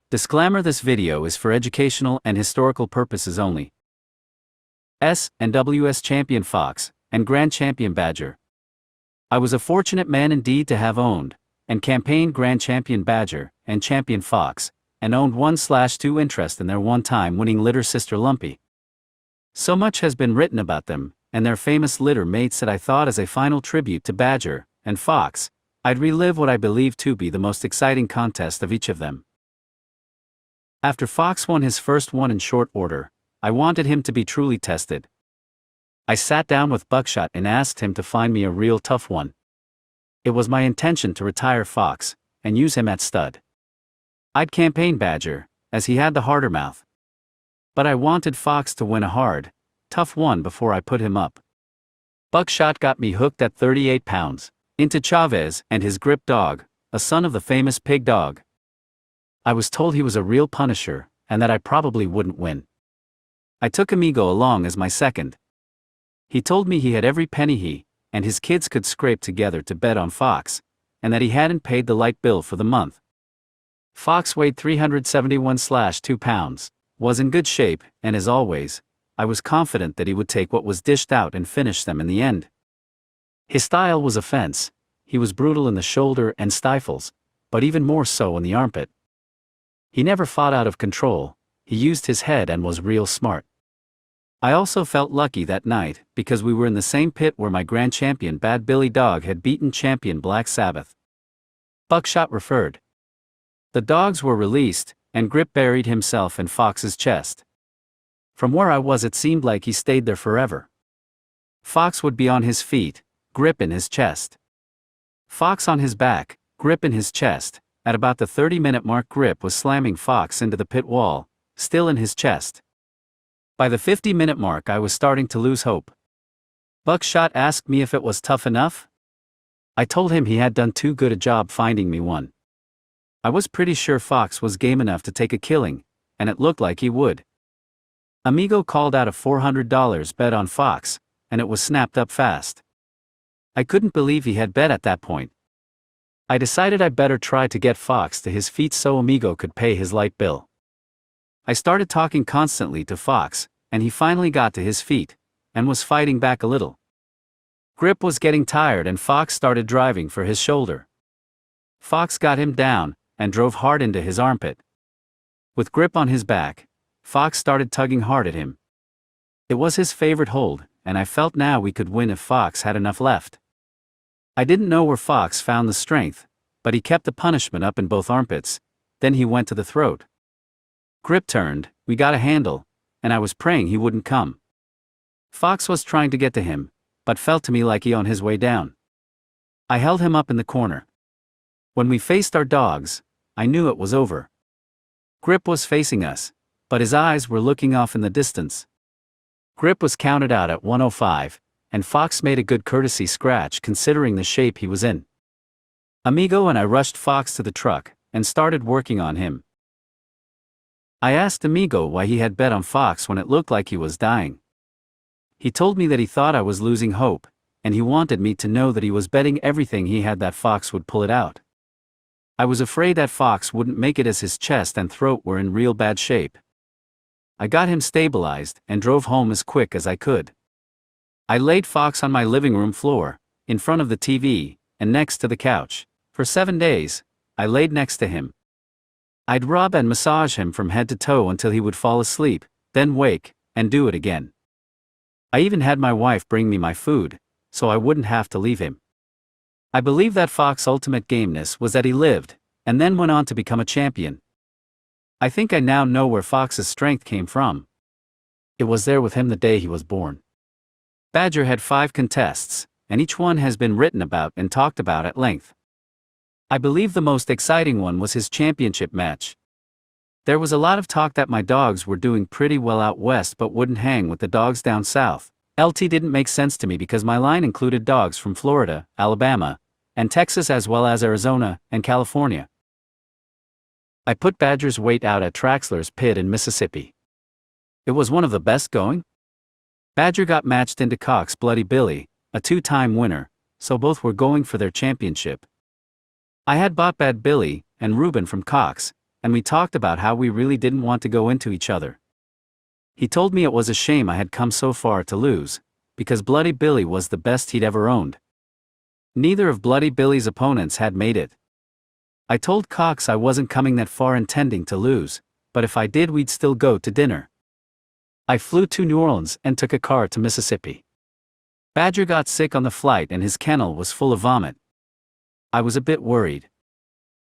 Disclaimer: this video is for educational and historical purposes only. And WS Champion Fox and Grand Champion Badger. I was a fortunate man indeed to have owned and campaigned Grand Champion Badger and Champion Fox, and owned 1/2 interest in their one-time winning litter sister Lumpy. So much has been written about them and their famous litter mates that I thought, as a final tribute to Badger and Fox, I'd relive what I believe to be the most exciting contest of each of them. After Fox won his first one in short order, I wanted him to be truly tested. I sat down with Buckshot and asked him to find me a real tough one. It was my intention to retire Fox and use him at stud. I'd campaign Badger, as he had the harder mouth. But I wanted Fox to win a hard, tough one before I put him up. Buckshot got me hooked at 38 pounds, into Chavez and his grip dog, a son of the famous pig dog. I was told he was a real punisher, and that I probably wouldn't win. I took Amigo along as my second. He told me he had every penny he and his kids could scrape together to bet on Fox, and that he hadn't paid the light bill for the month. Fox weighed 371/2 pounds, was in good shape, and as always, I was confident that he would take what was dished out and finish them in the end. His style was a fence. He was brutal in the shoulder and stifles, but even more so in the armpit. He never fought out of control. He used his head and was real smart. I also felt lucky that night because we were in the same pit where my Grand Champion Bad Billy dog had beaten Champion Black Sabbath. Buckshot referred. The dogs were released, and Grip buried himself in Fox's chest. From where I was, it seemed like he stayed there forever. Fox would be on his feet, Grip in his chest. Fox on his back, Grip in his chest. At about the 30-minute mark, Grip was slamming Fox into the pit wall, still in his chest. By the 50-minute mark, I was starting to lose hope. Buckshot asked me if it was tough enough. I told him he had done too good a job finding me one. I was pretty sure Fox was game enough to take a killing, and it looked like he would. Amigo called out a $400 bet on Fox, and it was snapped up fast. I couldn't believe he had bet at that point. I decided I better try to get Fox to his feet so Amigo could pay his light bill. I started talking constantly to Fox, and he finally got to his feet, and was fighting back a little. Grip was getting tired and Fox started driving for his shoulder. Fox got him down, and drove hard into his armpit. With Grip on his back, Fox started tugging hard at him. It was his favorite hold, and I felt now we could win if Fox had enough left. I didn't know where Fox found the strength, but he kept the punishment up in both armpits, then he went to the throat. Grip turned, we got a handle, and I was praying he wouldn't come. Fox was trying to get to him, but felt to me like he on his way down. I held him up in the corner. When we faced our dogs, I knew it was over. Grip was facing us, but his eyes were looking off in the distance. Grip was counted out at 105, and Fox made a good courtesy scratch considering the shape he was in. Amigo and I rushed Fox to the truck, and started working on him. I asked Amigo why he had bet on Fox when it looked like he was dying. He told me that he thought I was losing hope, and he wanted me to know that he was betting everything he had that Fox would pull it out. I was afraid that Fox wouldn't make it as his chest and throat were in real bad shape. I got him stabilized and drove home as quick as I could. I laid Fox on my living room floor, in front of the TV, and next to the couch. For 7 days, I laid next to him. I'd rub and massage him from head to toe until he would fall asleep, then wake, and do it again. I even had my wife bring me my food, so I wouldn't have to leave him. I believe that Fox's ultimate gameness was that he lived, and then went on to become a champion. I think I now know where Fox's strength came from. It was there with him the day he was born. Badger had 5 contests, and each one has been written about and talked about at length. I believe the most exciting one was his championship match. There was a lot of talk that my dogs were doing pretty well out west but wouldn't hang with the dogs down south. LT didn't make sense to me because my line included dogs from Florida, Alabama, and Texas as well as Arizona and California. I put Badger's weight out at Traxler's Pit in Mississippi. It was one of the best going. Badger got matched into Cox Bloody Billy, a 2-time winner, so both were going for their championship. I had bought Bad Billy and Reuben from Cox, and we talked about how we really didn't want to go into each other. He told me it was a shame I had come so far to lose, because Bloody Billy was the best he'd ever owned. Neither of Bloody Billy's opponents had made it. I told Cox I wasn't coming that far intending to lose, but if I did we'd still go to dinner. I flew to New Orleans and took a car to Mississippi. Badger got sick on the flight and his kennel was full of vomit. I was a bit worried.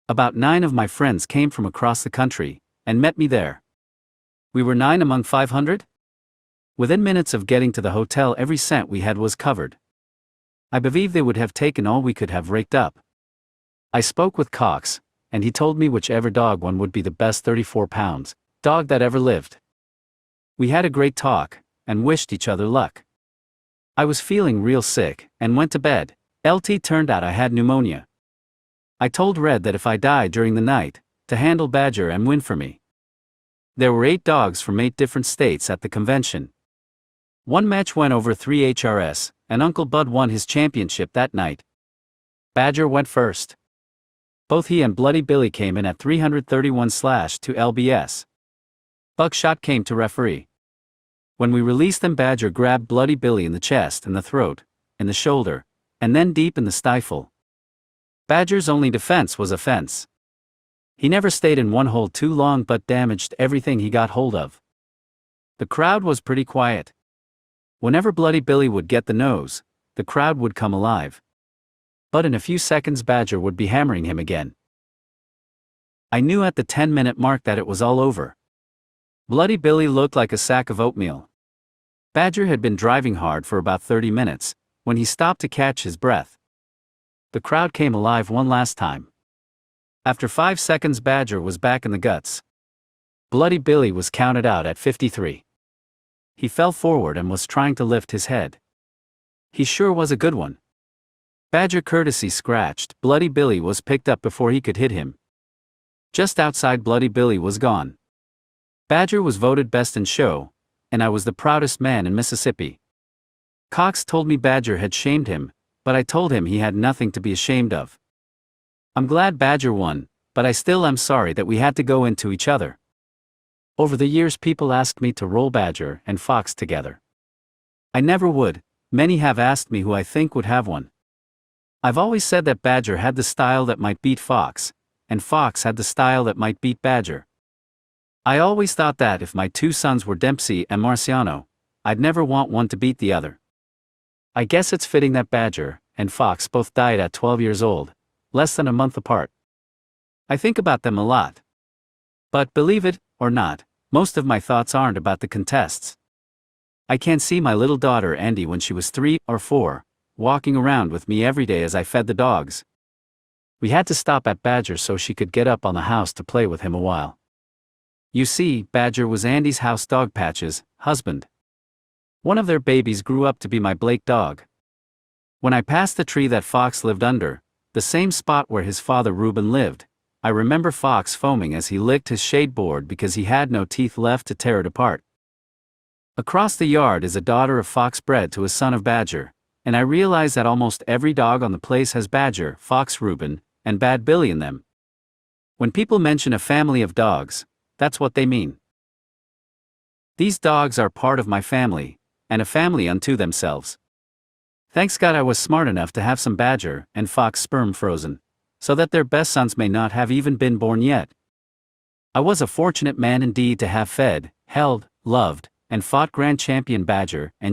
About 9 of my friends came from across the country, and met me there. We were 9 among 500? Within minutes of getting to the hotel every cent we had was covered. I believe they would have taken all we could have raked up. I spoke with Cox, and he told me whichever dog won would be the best 34-pound dog that ever lived. We had a great talk, and wished each other luck. I was feeling real sick, and went to bed. LT turned out I had pneumonia. I told Red that if I died during the night, to handle Badger and win for me. There were 8 dogs from 8 different states at the convention. One match went over 3 HRS, and Uncle Bud won his championship that night. Badger went first. Both he and Bloody Billy came in at 331/2 lbs. Buckshot came to referee. When we released them, Badger grabbed Bloody Billy in the chest and the throat, in the shoulder, and then deep in the stifle. Badger's only defense was offense. He never stayed in one hold too long but damaged everything he got hold of. The crowd was pretty quiet. Whenever Bloody Billy would get the nose, the crowd would come alive. But in a few seconds Badger would be hammering him again. I knew at the 10-minute mark that it was all over. Bloody Billy looked like a sack of oatmeal. Badger had been driving hard for about 30 minutes, when he stopped to catch his breath. The crowd came alive one last time. After 5 seconds Badger was back in the guts. Bloody Billy was counted out at 53. He fell forward and was trying to lift his head. He sure was a good one. Badger courtesy scratched. Bloody Billy was picked up before he could hit him. Just outside, Bloody Billy was gone. Badger was voted best in show, and I was the proudest man in Mississippi. Cox told me Badger had shamed him, but I told him he had nothing to be ashamed of. I'm glad Badger won, but I still am sorry that we had to go into each other. Over the years people asked me to roll Badger and Fox together. I never would. Many have asked me who I think would have one. I've always said that Badger had the style that might beat Fox, and Fox had the style that might beat Badger. I always thought that if my 2 sons were Dempsey and Marciano, I'd never want one to beat the other. I guess it's fitting that Badger and Fox both died at 12 years old, less than a month apart. I think about them a lot. But believe it or not, most of my thoughts aren't about the contests. I can see my little daughter Andy when she was 3 or 4, walking around with me every day as I fed the dogs. We had to stop at Badger so she could get up on the house to play with him a while. You see, Badger was Andy's house dog Patch's husband. One of their babies grew up to be my Blake dog. When I passed the tree that Fox lived under, the same spot where his father Reuben lived, I remember Fox foaming as he licked his shade board because he had no teeth left to tear it apart. Across the yard is a daughter of Fox bred to a son of Badger, and I realize that almost every dog on the place has Badger, Fox, Reuben, and Bad Billy in them. When people mention a family of dogs, that's what they mean. These dogs are part of my family, and a family unto themselves. Thanks God I was smart enough to have some Badger and Fox sperm frozen, so that their best sons may not have even been born yet. I was a fortunate man indeed to have fed, held, loved, and fought Grand Champion Badger and